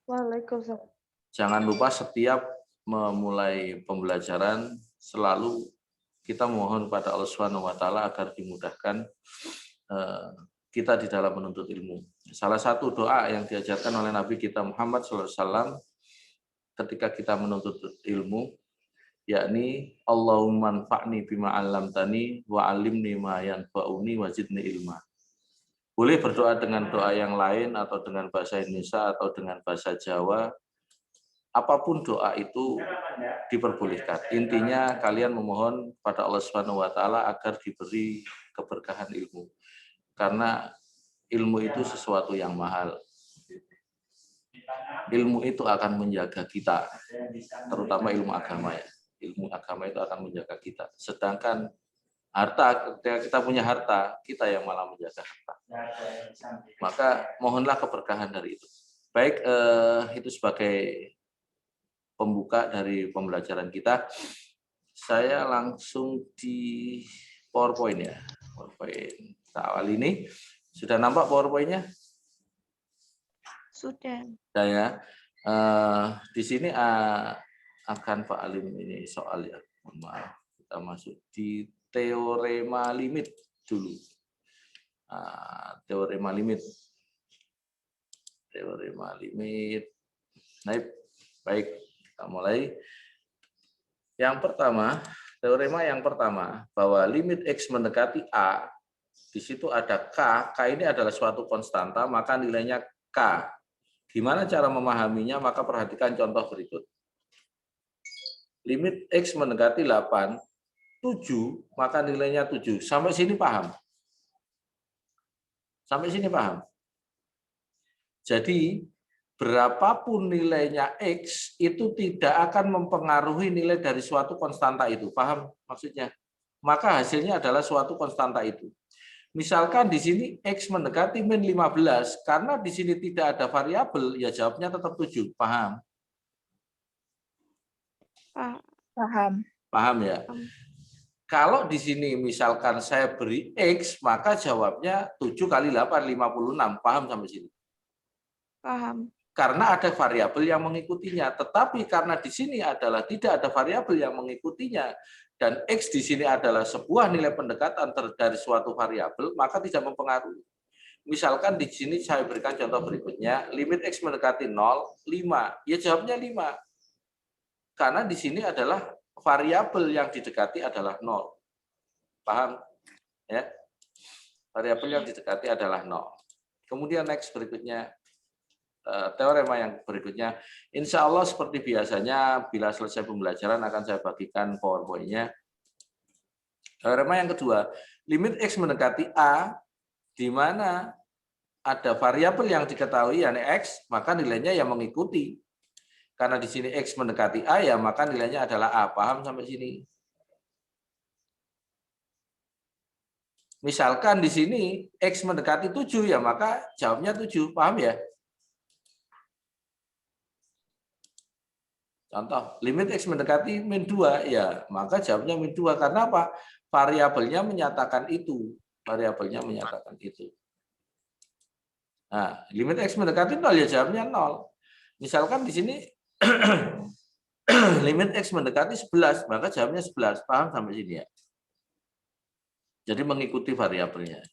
Waalaikumsalam. Jangan lupa setiap memulai pembelajaran selalu kita mohon pada Allah Subhanahu wa taala agar dimudahkan kita di dalam menuntut ilmu. Salah satu doa yang diajarkan oleh Nabi kita Muhammad SAW ketika kita menuntut ilmu, yakni Allahumma anfa'ni bima 'allamtani wa 'allimni ma yanfa'uni wa zidni ilma. Boleh berdoa dengan doa yang lain atau dengan bahasa Indonesia atau dengan bahasa Jawa. Apapun doa itu diperbolehkan. Intinya kalian memohon pada Allah Subhanahu wa taala agar diberi keberkahan ilmu. Karena ilmu itu sesuatu yang mahal. Ilmu itu akan menjaga kita, terutama ilmu agama ya. Ilmu agama itu akan menjaga kita. Sedangkan harta, ketika kita punya harta, kita yang malah menjaga harta. Maka mohonlah keberkahan dari itu. Baik, itu sebagai pembuka dari pembelajaran kita. Saya langsung di PowerPoint ya. PowerPoint kita awal ini. Sudah nampak PowerPoint-nya? Sudah. Ya. Di sini akan Pak Alim ini soal ya. Maaf, kita masuk di teorema limit dulu. Teorema limit. Teorema limit. Baik, kita mulai. Yang pertama, teorema yang pertama, bahwa limit X mendekati A, di situ ada K, K ini adalah suatu konstanta, maka nilainya K. Gimana cara memahaminya? Maka perhatikan contoh berikut. Limit X mendekati 8, 7, maka nilainya 7. Sampai sini paham? Sampai sini paham? Jadi, berapapun nilainya X, itu tidak akan mempengaruhi nilai dari suatu konstanta itu. Paham maksudnya? Maka hasilnya adalah suatu konstanta itu. Misalkan di sini X mendekati min 15, karena di sini tidak ada variabel, ya jawabnya tetap 7. Paham? Paham. Paham ya? Kalau di sini misalkan saya beri X, maka jawabnya 7 kali 8, 56. Paham sampai sini? Paham. Karena ada variabel yang mengikutinya. Tetapi karena di sini adalah tidak ada variabel yang mengikutinya, dan X di sini adalah sebuah nilai pendekatan dari suatu variabel, maka tidak mempengaruhi. Misalkan di sini saya berikan contoh berikutnya, limit X mendekati 0, 5. Ya jawabnya 5. Karena di sini adalah variabel yang didekati adalah 0. Paham? Ya. Variabel yang didekati adalah 0. Kemudian next berikutnya, teorema yang berikutnya. Insya Allah seperti biasanya, bila selesai pembelajaran akan saya bagikan PowerPoint-nya. Teorema yang kedua, limit X mendekati A, di mana ada variabel yang diketahui, yakni X, maka nilainya yang mengikuti. Karena di sini X mendekati A, ya maka nilainya adalah A. Paham sampai sini? Misalkan di sini X mendekati 7, ya maka jawabnya 7. Paham ya? Contoh, limit X mendekati min 2, ya maka jawabnya min 2. Karena apa? Variabelnya menyatakan itu. Variabelnya menyatakan itu. Nah, limit X mendekati 0, ya jawabnya 0. Misalkan di sini limit X mendekati 11, maka jawabnya 11. Paham sampai sini ya? Jadi mengikuti variabelnya.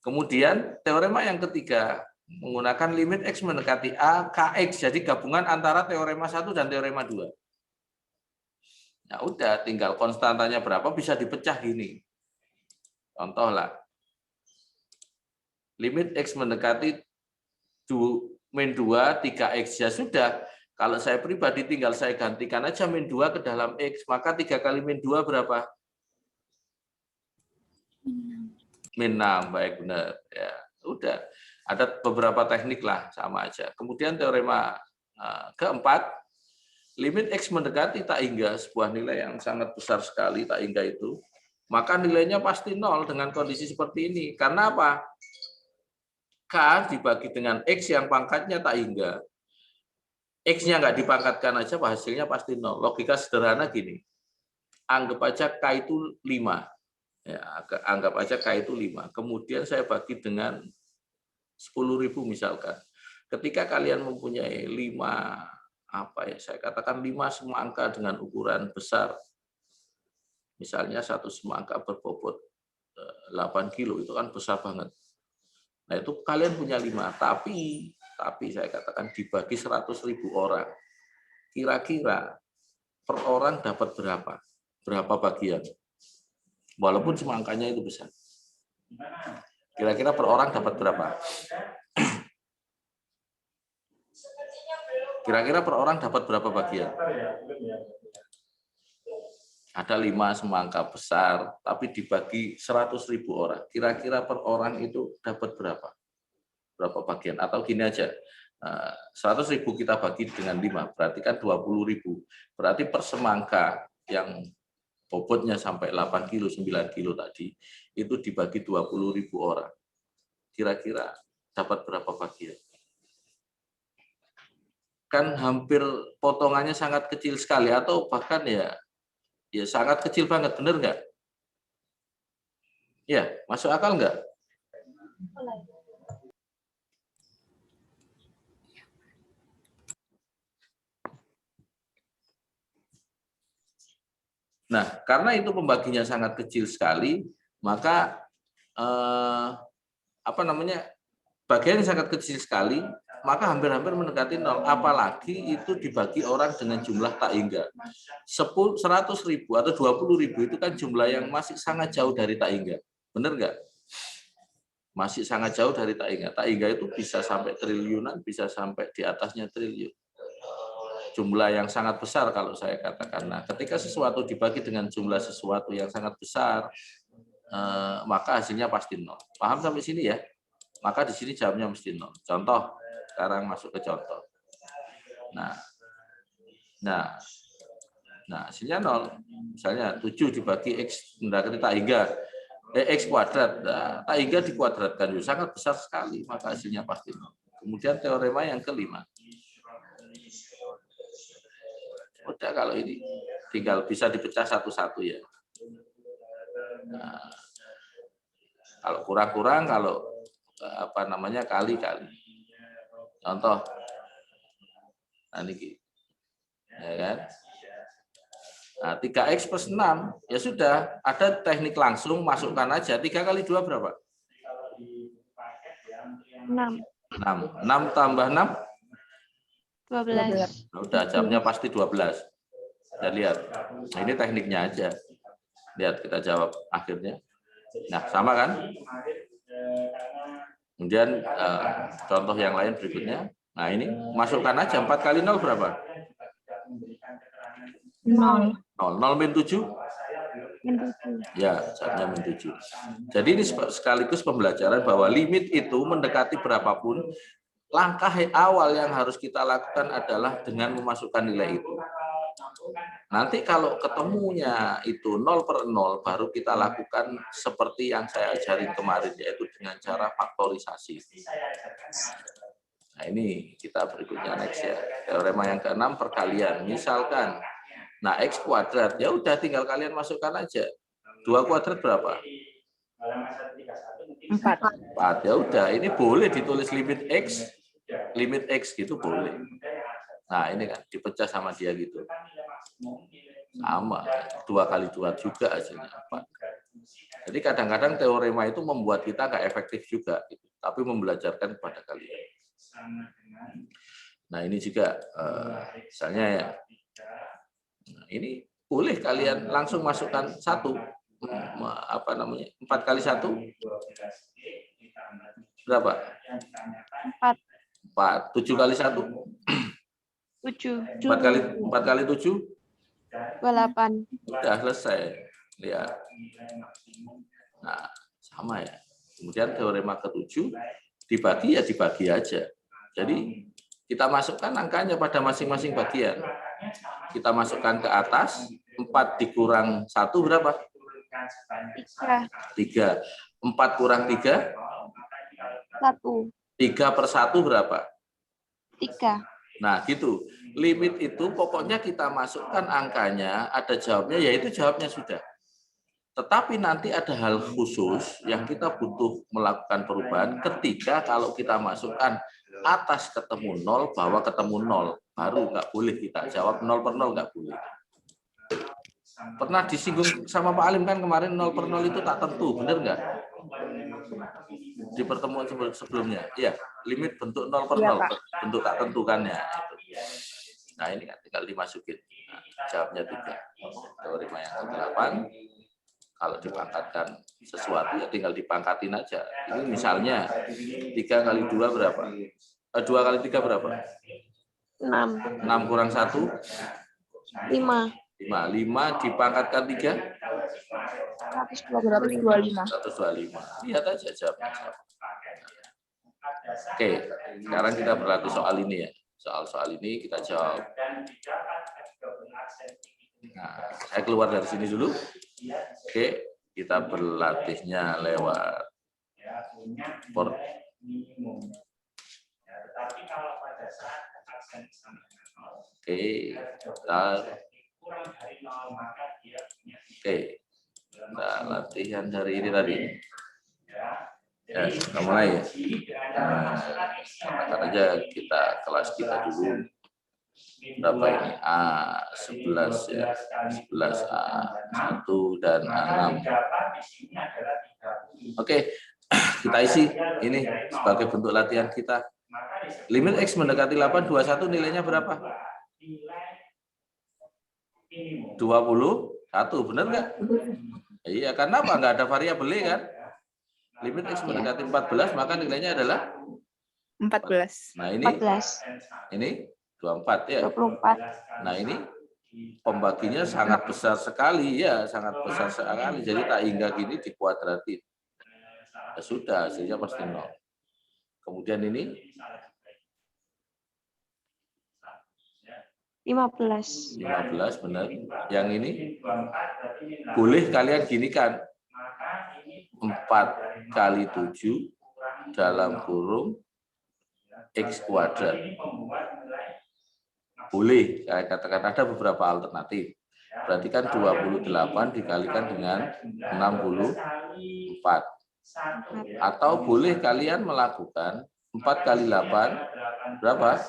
Kemudian teorema yang ketiga, menggunakan limit X mendekati A, KX. Jadi gabungan antara teorema 1 dan teorema 2. Ya udah, tinggal konstantanya berapa bisa dipecah gini. Contoh lah. Limit X mendekati min 2, 3X. Ya sudah, kalau saya pribadi tinggal saya gantikan aja min 2 ke dalam X. Maka 3 kali min 2 berapa? Min 6, baik benar. Ya, udah. Ada beberapa teknik lah, sama aja. Kemudian teorema keempat, limit X mendekati tak hingga, sebuah nilai yang sangat besar sekali, tak hingga itu, maka nilainya pasti 0 dengan kondisi seperti ini. Karena apa? K dibagi dengan X yang pangkatnya tak hingga. X-nya nggak dipangkatkan aja, hasilnya pasti 0. Logika sederhana gini. Anggap aja K itu 5. Ya, anggap aja K itu 5. Kemudian saya bagi dengan 10.000 misalkan. ketika kalian mempunyai 5, saya katakan 5 semangka dengan ukuran besar, misalnya satu semangka berbobot 8 kilo, itu kan besar banget. Nah, itu kalian punya 5, tapi saya katakan dibagi 100.000 orang. Kira-kira per orang dapat berapa? Berapa bagian? Walaupun semangkanya itu besar. Kira-kira per orang dapat berapa? Kira-kira per orang dapat berapa bagian? Ada 5 semangka besar, tapi dibagi 100.000 orang. Kira-kira per orang itu dapat berapa? Berapa bagian? Atau gini aja, 100.000 kita bagi dengan 5, berarti kan 20.000. Berarti per semangka yang bobotnya sampai 8 kilo, 9 kilo tadi, itu dibagi 20.000 orang. Kira-kira dapat berapa bagian? Kan hampir potongannya sangat kecil sekali, atau bahkan ya sangat kecil banget, bener nggak? Ya, masuk akal nggak? Nah, karena itu pembaginya sangat kecil sekali, maka bagian yang sangat kecil sekali, maka hampir-hampir mendekati 0. Apalagi itu dibagi orang dengan jumlah tak hingga. 100.000 atau 20.000 itu kan jumlah yang masih sangat jauh dari tak hingga. Benar nggak? Masih sangat jauh dari tak hingga. Tak hingga itu bisa sampai triliunan, bisa sampai di atasnya triliun. Jumlah yang sangat besar kalau saya katakan. Nah, ketika sesuatu dibagi dengan jumlah sesuatu yang sangat besar, maka hasilnya pasti 0. Paham sampai sini ya? Maka di sini jawabnya mesti 0. Contoh, sekarang masuk ke contoh. Nah, hasilnya 0. Misalnya 7 dibagi X, mendekati tak hingga, X kuadrat. Nah, tak hingga dikuadratkan, sangat besar sekali, maka hasilnya pasti 0. Kemudian teorema yang kelima. Udah, kalau ini tinggal bisa dipecah satu-satu ya. Nah, kalau kurang-kurang, kalau kali-kali. Contoh, nah ini, ya kan? Nah, 3X plus 6, ya sudah, ada teknik langsung, masukkan aja. 3 kali 2 berapa? 6. 6 tambah 6? 12. Nah, udah, jawabnya pasti 12. Kita lihat. Nah, ini tekniknya aja. Lihat, kita jawab akhirnya. Nah, sama kan? Kemudian contoh yang lain berikutnya. Nah, ini masukkan aja. 4 kali 0 berapa? 0. 0 min 7? Ya, jawabnya min 7. Jadi ini sekaligus pembelajaran bahwa limit itu mendekati berapapun, langkah awal yang harus kita lakukan adalah dengan memasukkan nilai itu. Nanti kalau ketemunya itu 0/0, baru kita lakukan seperti yang saya ajarin kemarin, yaitu dengan cara faktorisasi. Nah, ini kita berikutnya next ya. Teorema yang ke-6, perkalian. Misalkan, nah X kuadrat, ya udah tinggal kalian masukkan aja. 2 kuadrat berapa? 4. Ya udah, ini boleh ditulis limit X gitu boleh. Nah, ini kan dipecah sama dia gitu. Sama, 2 kali 2 juga hasilnya 4. Jadi kadang-kadang teorema itu membuat kita nggak efektif juga, gitu. Tapi membelajarkan kepada kalian. Nah, ini juga misalnya ya, nah, ini boleh kalian langsung masukkan 1, 4 kali 1 berapa? 4. 7 kali 1? 7. 4 kali 7? 28. Udah selesai. Lihat. Nah, sama ya. Kemudian teorema ke-7, dibagi ya dibagi aja. Jadi kita masukkan angkanya pada masing-masing bagian. Kita masukkan ke atas, 4 dikurang 1 berapa? 3. 4 kurang 3? 1. 3/1 berapa? 3. Nah, gitu. Limit itu pokoknya kita masukkan angkanya, ada jawabnya, yaitu jawabnya sudah. Tetapi nanti ada hal khusus yang kita butuh melakukan perubahan ketika kalau kita masukkan atas ketemu 0, bawah ketemu 0. Baru nggak boleh kita jawab 0 per 0, nggak boleh. Pernah disinggung sama Pak Alim kan kemarin 0 per 0 itu tak tentu, benar nggak? Di pertemuan sebelumnya. Iya, limit bentuk 0 per 0, bentuk tak tentukannya. Nah, ini kan tinggal dimasukin. Nah, jawabnya 3. Teorema yang ke-8. Kalau dipangkatkan sesuatu ya tinggal dipangkatin aja. Ini misalnya 3 kali 2 berapa? 2 kali 3 berapa? 6. 6 kurang 1? 5. 5 dipangkatkan 3? 125. 125. Lihat aja jawabnya. Oke, sekarang kita berlatih soal ini ya. Soal ini kita jawab. Nah, saya keluar dari sini dulu. Oke, kita berlatihnya lewat port. Oke, kita latihan dari ini tadi. Ya, kita mulai ya. Katakan aja kita kelas kita dulu. Berapa ini? A11 ya. 11 A1 dan A6. Oke, kita isi ini sebagai bentuk latihan kita. Limit X mendekati 8, 21 nilainya berapa? 21, benar nggak? Iya, karena apa? Nggak ada variabel kan? Limit X mendekati 14, maka nilainya adalah 14. Nah, ini 14. Ini 24 ya. 24. Nah, ini pembaginya sangat besar sekali ya, sangat besar sekali. Jadi tak hingga gini dikuadratin. Ya sudah, hasilnya pasti 0. Kemudian ini 15. 15 benar. Yang ini boleh kalian gini kan. 4 kali 7 dalam kurung X kuadrat. Boleh, saya katakan ada beberapa alternatif. Berarti kan 28 dikalikan dengan 64. Atau boleh kalian melakukan 4 kali 8 berapa?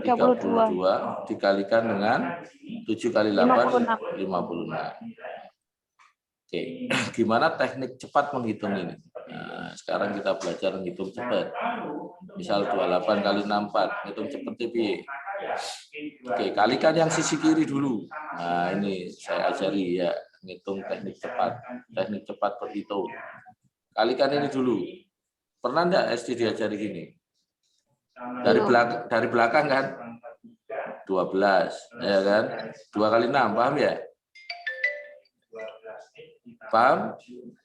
32 dikalikan dengan 7 kali 8 56. Oke, gimana teknik cepat menghitung ini? Nah, sekarang kita belajar menghitung cepat. Misal 28 kali 64, hitung cepat TV. Oke, kalikan yang sisi kiri dulu. Nah, ini saya ajari ya, menghitung teknik cepat berhitung. Kalikan ini dulu. Pernah enggak SD diajari gini? Dari belakang kan? 12, ya kan? 2 kali 6, paham ya? Paham?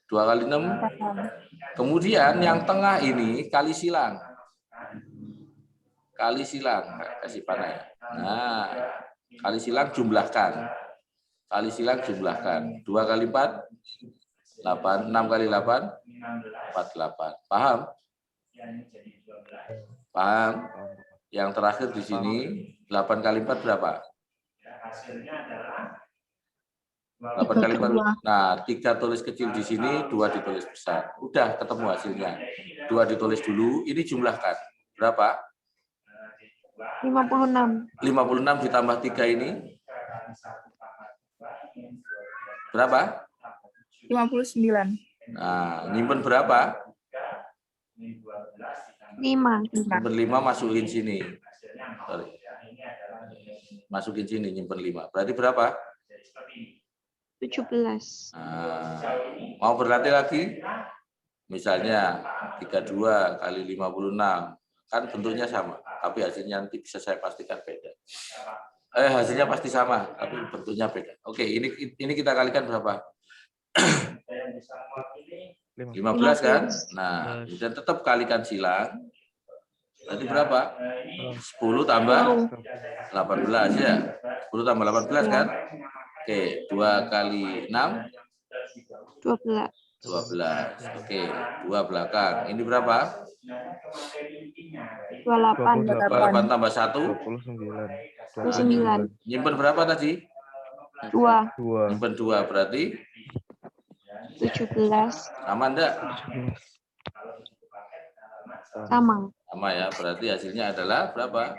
2 kali 6. Kemudian yang tengah ini kali silang. Kali silang, kasih panah ya. Nah, kali silang jumlahkan. Kali silang jumlahkan. 2 kali 4, 8. 6 kali 8, 48. Paham? Paham? Yang terakhir di sini, 8 kali 4 berapa? 8 kali 4. Nah, 3 tulis kecil di sini, 2 ditulis besar. Udah ketemu hasilnya. 2 ditulis dulu, ini jumlahkan. Berapa? 56. 56 ditambah 3 ini. Berapa? 59. Nah, nyimpen berapa? 5. Nyimpen 5 masukin sini. Sorry. Masukin sini, nyimpen 5. Berarti berapa? 17. Nah, mau berlatih lagi? Misalnya 32 kali 56. Kan bentuknya sama, tapi hasilnya nanti bisa saya pastikan beda. Hasilnya pasti sama, tapi bentuknya beda. Oke, ini kita kalikan berapa? 15 kan? Nah, kemudian tetap kalikan silang. Berarti berapa? 10 tambah 18 ya. 10 tambah 18 kan? Oke, 2 kali 6? 12. 12. Oke, 2 belakang. Ini berapa? 28. 28 tambah 1? 29. Nyimpen berapa tadi? 2. Nyimpen 2, berarti 17. sama enggak? Sama. Sama ya, berarti hasilnya adalah berapa?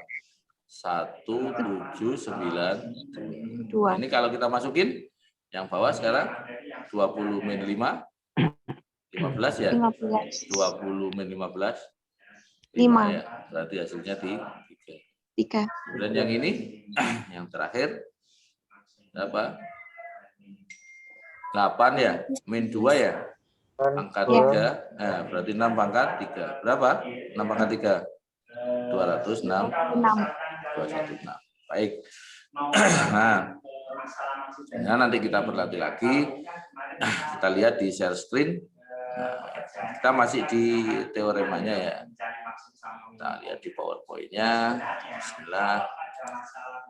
1792. 2. Ini kalau kita masukin yang bawah sekarang 20 min 5, 15 ya? 15. 20 min 15, 5. ya. Berarti hasilnya di 3. 3. Kemudian yang ini, yang terakhir, berapa? 8 ya? Min 2 ya? Pangkat 3, nah, berarti 6 pangkat 3. Berapa? 6 pangkat 3? 206. 216. Baik. Nah, nanti kita berlatih lagi. Kita lihat di share screen. Nah, kita masih di teoremanya ya. Kita lihat di PowerPoint-nya. Bismillah.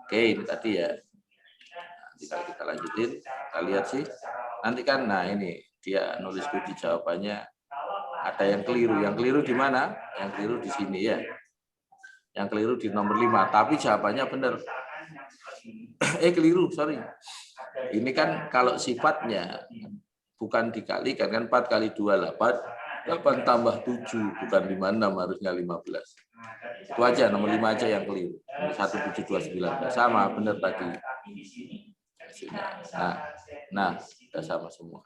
Oke, ini tadi ya. Nanti kalau kita lanjutin, kita lihat sih. Nanti kan, nah ini dia nulis di jawabannya. Ada yang keliru. Yang keliru di mana? Yang keliru di sini ya. Yang keliru di nomor 5. Tapi jawabannya benar. Keliru, sorry. Ini kan kalau sifatnya bukan dikalikan, kan 4 kali 2, 8. 8 tambah 7, bukan 56, harusnya 15. Itu aja, nomor 5 aja yang keliru. 1729. Sama, benar tadi. Nah, sudah sama semua.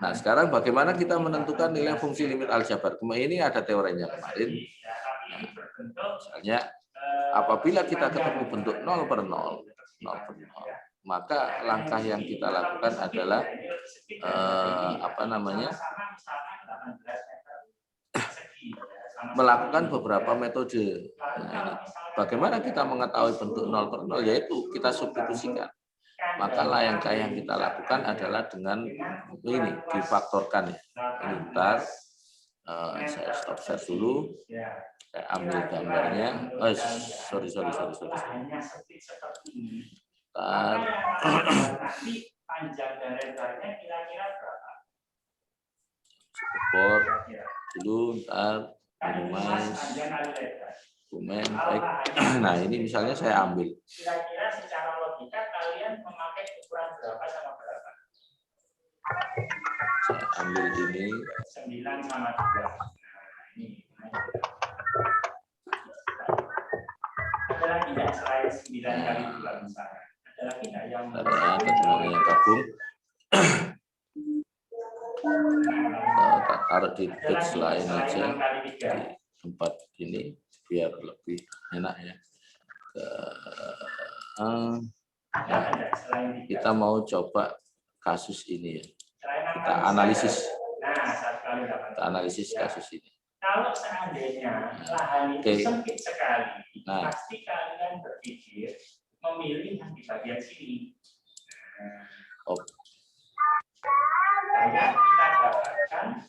Nah, sekarang bagaimana kita menentukan nilai fungsi limit aljabar? Ini ada teorinya kemarin. Nah, misalnya, apabila kita ketemu bentuk 0 per 0, maka langkah yang kita lakukan adalah melakukan beberapa metode. Nah, ini. Bagaimana kita mengetahui bentuk 0 per 0? Yaitu kita substitusikan. Maka langkah yang kita lakukan adalah dengan ini, difaktorkan ya. Ini bentar, saya stop share dulu. Saya ambil gambarnya. Sorry. Support dulu, ntar minimize, dokumen, baik. Nah, ini misalnya saya ambil. Kira-kira secara logika kalian memakai ukuran berapa sama berapa? Saya ambil ini. 9 sama 3. Nah, ini. Ada lagi nggak selain 9 kali 2 misalnya? Ada lagi nggak yang gabung? Taruh di page lain aja, di tempat ini biar lebih enak ya. Kita mau coba kasus ini ya. Kita analisis kasus ini. Kalau seandainya lahan itu sempit sekali, pasti kalian berpikir memilih yang di bagian sini. Karena kita dapatkan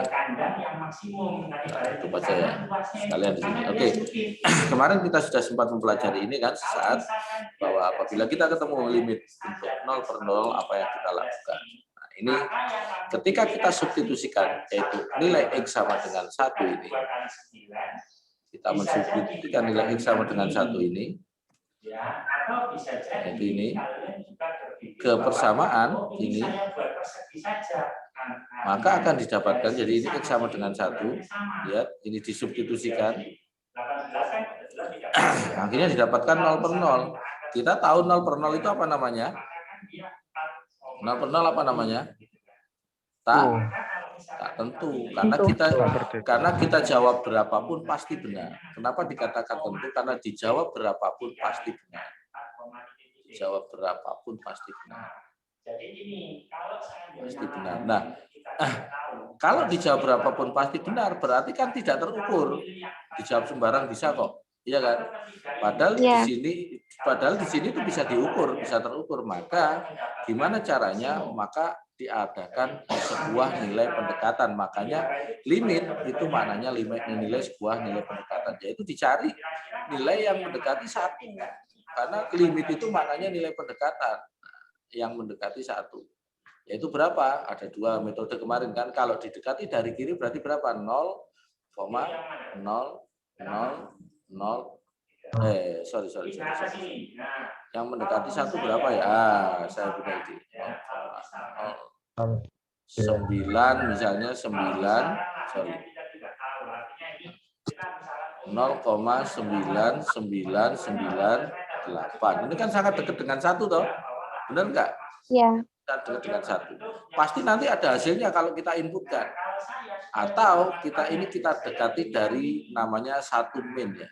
kandang yang maksimum. Itu baca ya, sekalian di sini. Oke, kemarin kita sudah sempat mempelajari ini kan saat bahwa apabila kita ketemu limit untuk 0 per 0, apa yang kita lakukan. Nah, ini ketika kita substitusikan, yaitu nilai X sama dengan 1 ini, kita mensubstitusikan nilai X sama dengan 1 ini, yaitu ini, ke persamaan ini, maka akan didapatkan, jadi ini X sama dengan 1, lihat, ini disubstitusikan, akhirnya didapatkan 0 per 0. Kita tahu 0 per 0 itu apa namanya? 0 per 0 apa namanya? Tak tentu, karena kita jawab berapapun pasti benar. Kenapa dikatakan tentu? Karena dijawab berapapun pasti benar. Dijawab berapapun pasti benar. Pasti benar. Nah, kalau dijawab berapapun pasti benar, berarti kan tidak terukur. Dijawab sembarang bisa kok, iya kan? Padahal di sini itu bisa diukur, bisa terukur. Maka gimana caranya? Maka diadakan sebuah nilai pendekatan. Makanya limit itu maknanya nilai sebuah nilai pendekatan, yaitu dicari nilai yang mendekati 1. Karena limit itu maknanya nilai pendekatan yang mendekati 1. Yaitu berapa? Ada 2 metode kemarin kan. Kalau didekati dari kiri berarti berapa? 0,000. Sorry. Yang mendekati 1 berapa ya? Saya punya ide. 9 misalnya 9 sorry. kita tidak tahu. Artinya ini kita misalkan 0,99998. Ini kan sangat dekat dengan 1 toh. Benar enggak? Ya. Dekat dengan 1. Pasti nanti ada hasilnya kalau kita inputkan. Atau kita dekati dari namanya 1 min ya.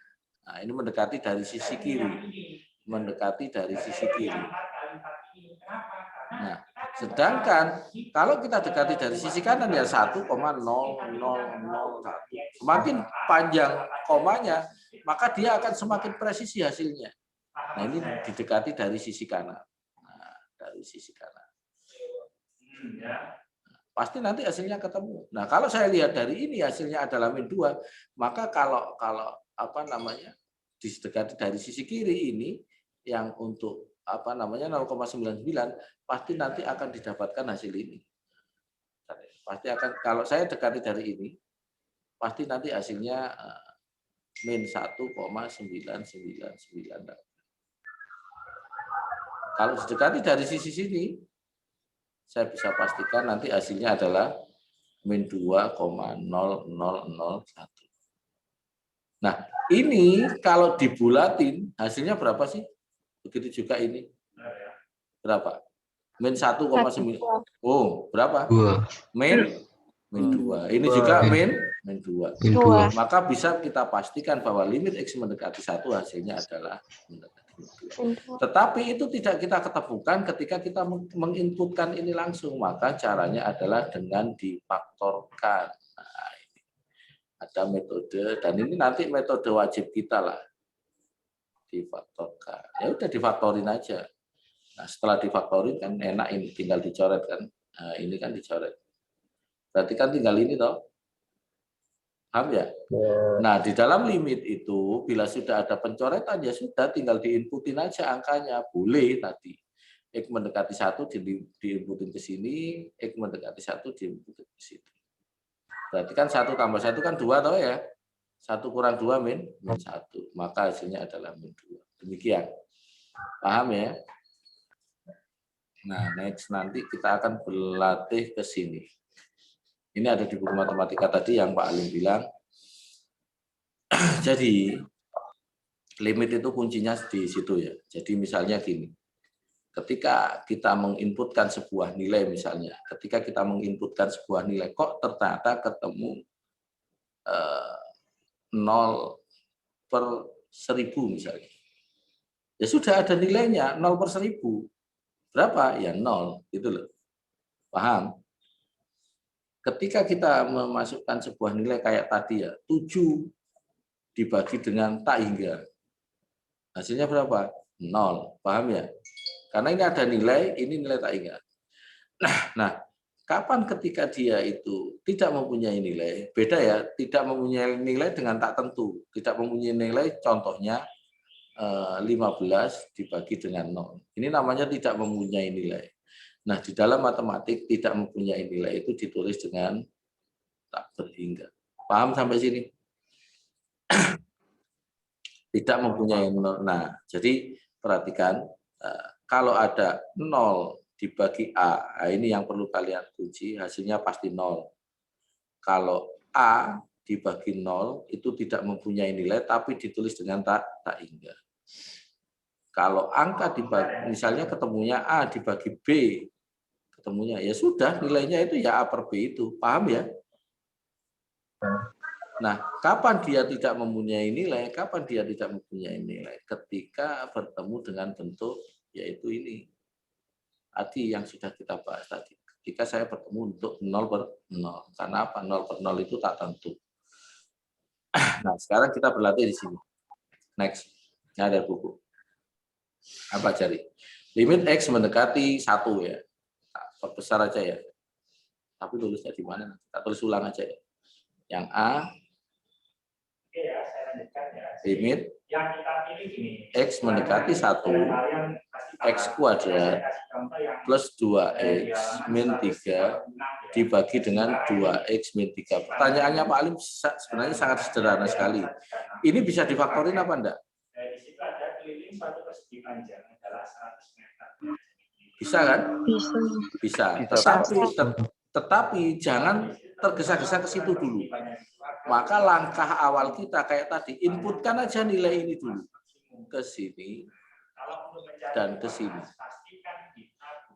Nah, ini mendekati dari sisi kiri. Mendekati dari sisi kiri. Nah, sedangkan kalau kita dekati dari sisi kanan ya 1,0001. Semakin panjang komanya, maka dia akan semakin presisi hasilnya. Nah, ini didekati dari sisi kanan. Nah, dari sisi kanan. Pasti nanti hasilnya ketemu. Nah, kalau saya lihat dari ini hasilnya adalah min 2, maka kalau apa namanya didekati dari sisi kiri ini yang untuk apa namanya 0,99 pasti nanti akan didapatkan hasil ini. Pasti akan, kalau saya dekati dari ini pasti nanti hasilnya min 1,999. Kalau didekati dari sisi sini saya bisa pastikan nanti hasilnya adalah min 2,0001. Nah, ini kalau dibulatin hasilnya berapa sih? Begitu juga ini. Berapa? Min 1,9. Oh, berapa? 2. Min 2. Ini juga min 2. Min 2. Maka bisa kita pastikan bahwa limit X mendekati 1 hasilnya adalah mendekati 2. Tetapi itu tidak kita ketemukan ketika kita menginputkan ini langsung. Maka caranya adalah dengan difaktorkan. Nah, ini ada metode, dan ini nanti metode wajib kita lah. Difaktorkan. Ya udah difaktorin aja. Nah, setelah difaktorin kan enak, ini tinggal dicoret kan. Nah, ini kan dicoret. Berarti kan tinggal ini toh. Paham ya? Nah, di dalam limit itu bila sudah ada pencoretan ya sudah tinggal diinputin aja angkanya. Boleh tadi. X mendekati 1 diinputin ke sini, X mendekati 1 diinputin ke sini. Berarti kan 1 tambah 1 kan 2 toh ya. 1 kurang 2 min 1. Maka hasilnya adalah min 2. Demikian. Paham ya? Nah, next nanti kita akan berlatih ke sini. Ini ada di buku matematika tadi yang Pak Alim bilang. Jadi, limit itu kuncinya di situ ya. Jadi misalnya gini. Ketika kita menginputkan sebuah nilai misalnya. Ketika kita menginputkan sebuah nilai, kok ternyata ketemu 0/1000 misalnya. Ya sudah ada nilainya 0/1000. Berapa? Ya 0, gitu loh. Paham? Ketika kita memasukkan sebuah nilai kayak tadi ya, 7 dibagi dengan tak hingga. Hasilnya berapa? 0. Paham ya? Karena ini ada nilai, ini nilai tak hingga. Nah, kapan ketika dia itu tidak mempunyai nilai? Beda ya, tidak mempunyai nilai dengan tak tentu. Tidak mempunyai nilai, contohnya 15 dibagi dengan 0. Ini namanya tidak mempunyai nilai. Nah, di dalam matematik tidak mempunyai nilai itu ditulis dengan tak berhingga. Paham sampai sini? Tidak mempunyai 0. Nah, jadi perhatikan, kalau ada 0 dibagi A, nah ini yang perlu kalian kunci, hasilnya pasti 0. Kalau A dibagi 0 itu tidak mempunyai nilai, tapi ditulis dengan tak hingga. Kalau angka dibagi, misalnya ketemunya A dibagi B, ketemunya ya sudah nilainya itu ya A per B itu, paham ya? Nah, kapan dia tidak mempunyai nilai? Kapan dia tidak mempunyai nilai? Ketika bertemu dengan bentuk yaitu ini. Tadi yang sudah kita bahas tadi. Ketika saya bertemu untuk 0/0. Karena apa? 0/0 itu tak tentu. Nah, sekarang kita berlatih di sini. Next. Ini ada buku. Apa cari? Limit X mendekati 1 ya. Perbesar aja ya. Tapi tulisnya di mana? Kita tulis ulang aja ya. Yang A. Oke ya, saya lanjutkan ya. Limit Yang kita pilih ini. X mendekati 1. X kuadrat plus 2X min 3 dibagi dengan 2X min 3. Pertanyaannya Pak Alim sebenarnya sangat sederhana sekali. Ini bisa difaktorin apa enggak? Di situ ada keliling suatu persegi panjang adalah 100 meter. Bisa kan? Bisa. Bisa. Tetapi jangan tergesa-gesa ke situ dulu. Maka langkah awal kita kayak tadi, inputkan aja nilai ini dulu. Ke sini dan ke sini.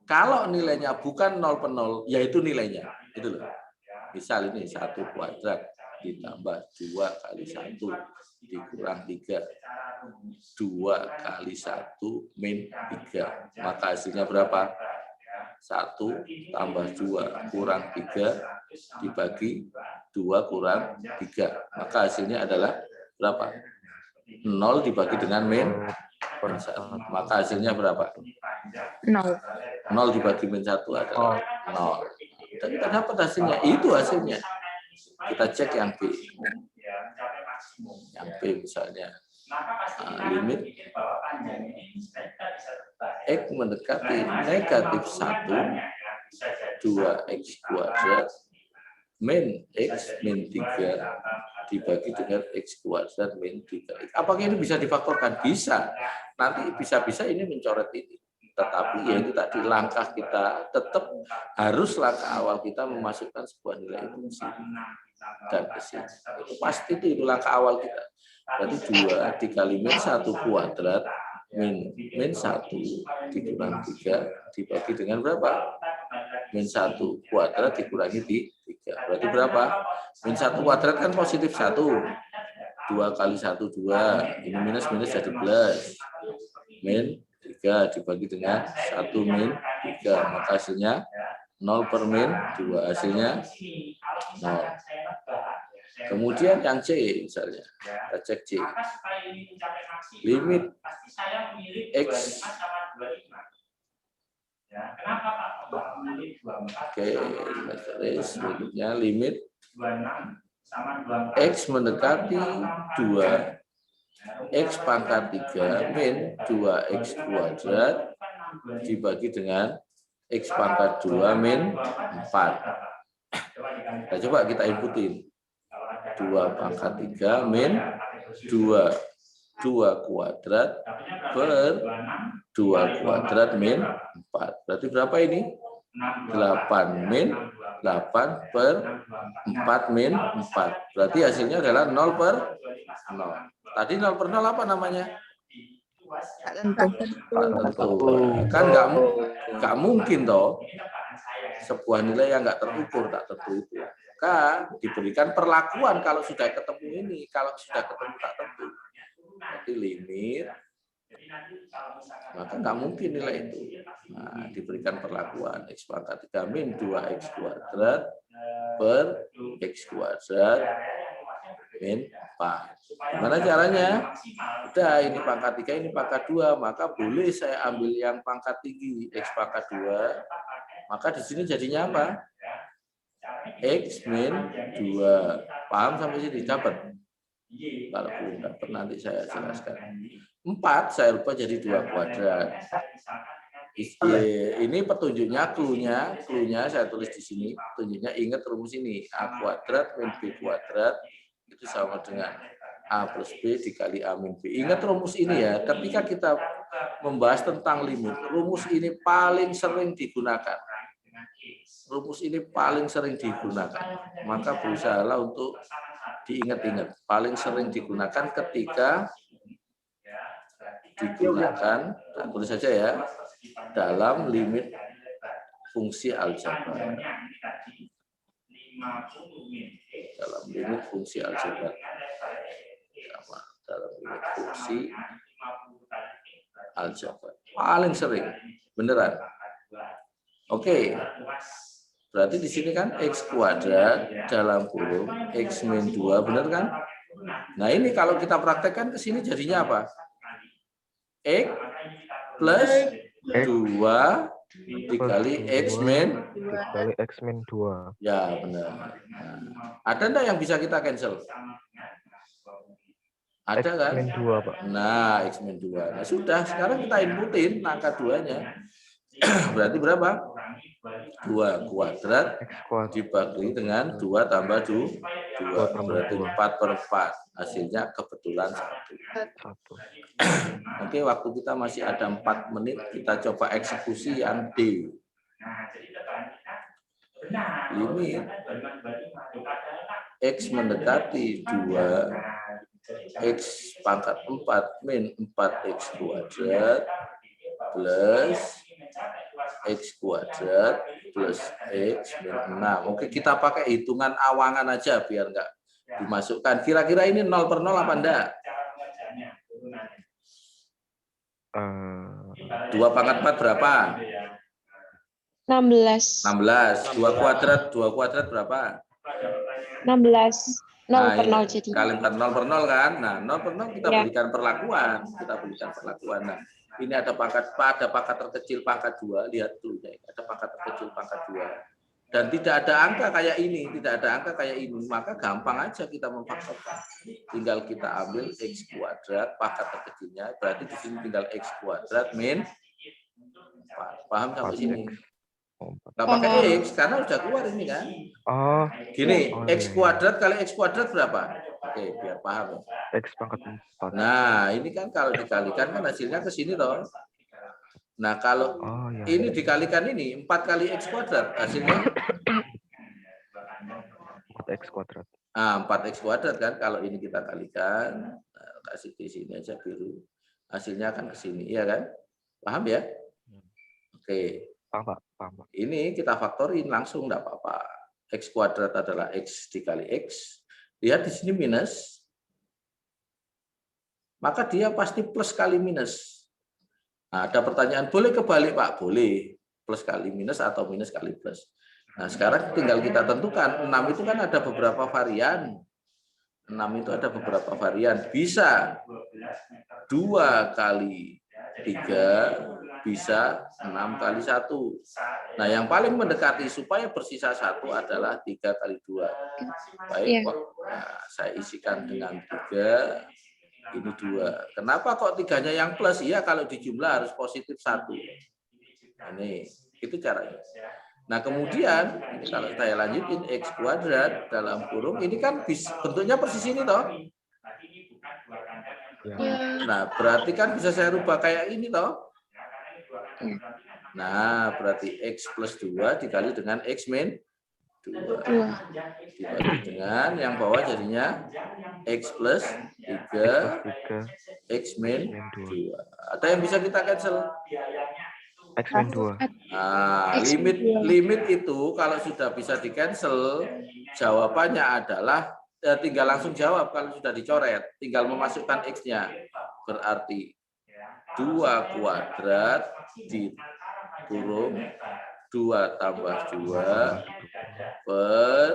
Kalau nilainya bukan 0 per 0, yaitu nilainya. Itu loh. Misal ini 1 kuadrat ditambah 2 kali 1 dikurang 3. 2 kali 1 min 3. Maka hasilnya berapa? 1 tambah 2 kurang 3 dibagi 2 kurang 3. Maka hasilnya adalah berapa? 0 dibagi dengan min 1. Maka hasilnya berapa? 0. 0 dibagi min 1 adalah 0. Dan kita dapat hasilnya. Itu hasilnya. Kita cek yang B. Yang B misalnya. Limit X mendekati negatif 1, 2X kuadrat min X min 3 dibagi dengan X kuadrat min 3. Apakah ini bisa difaktorkan? Bisa. Nanti bisa-bisa ini mencoret ini. Tetapi ya itu tadi langkah kita tetap harus langkah awal kita memasukkan sebuah nilai itu ke sini dan ke sini. Itu pasti itu langkah awal kita. Berarti 2 dikali min 1 kuadrat min 1 dikurang 3 dibagi dengan berapa? Min 1 kuadrat dikurangi 3. Berarti berapa? Min 1 kuadrat kan positif 1. 2 kali 1 2. Ini minus jadi plus. Min 3 dibagi dengan 1 min 3. Maka hasilnya 0 per min 2. Hasilnya 0. Kemudian yang C misalnya. Kita cek C. Limit X. Oke, limitnya limit X mendekati 2 X pangkat 3 min 2X kuadrat dibagi dengan X pangkat 2 min 4. Nah, coba kita inputin. 2 pangkat 3 min 2 kuadrat per 2 kuadrat min 4. Berarti berapa ini? 8 min 8 per 4 min 4. Berarti hasilnya adalah 0 per 0. Tadi 0 per 0 apa namanya? Tentu. Kan nggak mungkin toh sebuah nilai yang nggak terukur tak tentu itu. Maka diberikan perlakuan kalau sudah ketemu ini, kalau sudah ketemu tak tentu. Jadi limit, maka nggak mungkin nilai itu. Nah, diberikan perlakuan X pangkat 3 min 2X kuadrat per X kuadrat min 4. Gimana caranya? Udah, ini pangkat 3, ini pangkat 2, maka boleh saya ambil yang pangkat tinggi, X pangkat 2. Maka di sini jadinya apa? X min 2. Paham sampai sini? Dapat? Kalau belum dapat nanti saya jelaskan. 4 saya lupa jadi 2 kuadrat. Ini petunjuknya, clue-nya saya tulis di sini. Petunjuknya ingat rumus ini. A kuadrat min B kuadrat itu sama dengan A plus B dikali A min B. Ingat rumus ini ya. Ketika kita membahas tentang limit, rumus ini paling sering digunakan. Rumus ini paling sering digunakan. Maka berusahalah untuk diingat-ingat. Paling sering digunakan ketika digunakan, tulis saja ya, dalam limit fungsi aljabar. Dalam limit fungsi aljabar. Dalam limit fungsi aljabar. Paling sering, beneran. Oke. Berarti di sini kan X kuadrat dalam kurung X min 2, benar kan? Nah ini kalau kita praktekkan ke sini jadinya apa? X plus 2 dikali X min 2. Ya benar. Nah, ada enggak yang bisa kita cancel? Ada kan? X min 2, Pak. Nah, X min 2. Nah sudah, sekarang kita inputin angka 2-nya. Berarti berapa? 2 kuadrat dibagi dengan 2 tambah 2. Berarti 4 per 4. Hasilnya kebetulan 1. Oke, waktu kita masih ada 4 menit. Kita coba eksekusi yang D. limit X mendekati 2 X pangkat 4 min 4X kuadrat plus X kuadrat plus X min 6. Oke, kita pakai hitungan awangan aja biar enggak dimasukkan. Kira-kira ini 0 per 0 apa enggak? 2 pangkat 4 berapa? 16. 16. 2 kuadrat berapa? 16. 0 per 0 jadi. Kali 4 0 per 0 kan? Nah, 0 per 0 kita berikan perlakuan. Nah, ini ada pangkat terkecil pangkat 2, lihat dulu ya. Ada pangkat terkecil pangkat 2. Dan tidak ada angka kayak ini, maka gampang aja kita memfaktorkan. Tinggal kita ambil X kuadrat pangkat terkecilnya, berarti di sini tinggal X kuadrat min 4. Paham sampai sini? Nggak pakai X karena udah keluar ini kan. Gini, X kuadrat kali X kuadrat berapa? Oke, biar paham. X pangkat 4. Nah, ini kan kalau dikalikan kan hasilnya ke sini toh. Nah, kalau ini dikalikan ini 4 kali X kuadrat hasilnya 4X kuadrat. 4X kuadrat kan. Kalau ini kita kalikan, kasih di sini aja biru. Hasilnya akan ke sini, iya kan? Paham ya? Oke. Paham, Pak. Ini kita faktorin langsung, enggak apa-apa. X kuadrat adalah X dikali X. Lihat di sini minus. Maka dia pasti plus kali minus. Nah, ada pertanyaan, boleh kebalik Pak? Boleh. Plus kali minus atau minus kali plus. Nah, sekarang tinggal kita tentukan. 6 itu kan ada beberapa varian. 6 itu ada beberapa varian. Bisa 2 kali 3, bisa 6 kali 1. Nah, yang paling mendekati supaya bersisa 1 adalah 3 kali 2. Baik, nah, saya isikan dengan 3, ini 2. Kenapa kok 3-nya yang plus? Iya, kalau dijumlah harus positif 1. Ini, itu caranya. Nah, kemudian ini kalau saya lanjutin X kuadrat dalam kurung, ini kan bentuknya persis ini toh. Nah, berarti kan bisa saya rubah kayak ini toh. Nah, berarti X plus 2 dikali dengan X min 2. Dibagi dengan yang bawah jadinya X plus 3, X min 2. Ada yang bisa kita cancel? X min 2. Nah, limit itu kalau sudah bisa di-cancel, jawabannya adalah tinggal langsung jawab kalau sudah dicoret. Tinggal memasukkan X-nya. Berarti 2 kuadrat dikurung 2 tambah 2 per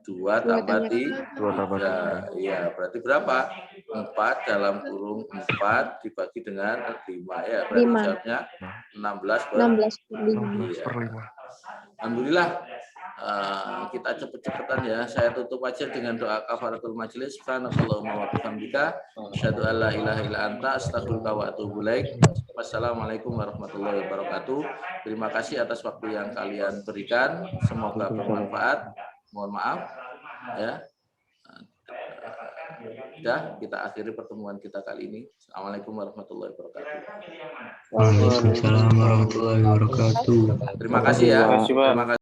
2 tambah 3. Ya, berarti berapa? 4 dalam kurung 4 dibagi dengan 5. Ya, berarti jawabnya 16 per 5. Alhamdulillah. Kita cepet-cepetan ya. Saya tutup aja dengan doa kafaratul majelis. Subhanallahumma wa bihamdika, asyhadu an la ilaha illa anta, astaghfiruka wa atubu ilaik. Wassalamualaikum warahmatullahi wabarakatuh. Terima kasih atas waktu yang kalian berikan. Semoga bermanfaat. Mohon maaf ya. Sudah, kita akhiri pertemuan kita kali ini. Assalamualaikum warahmatullahi wabarakatuh. Waalaikumsalam warahmatullahi wabarakatuh. Terima kasih ya. Terima kasih.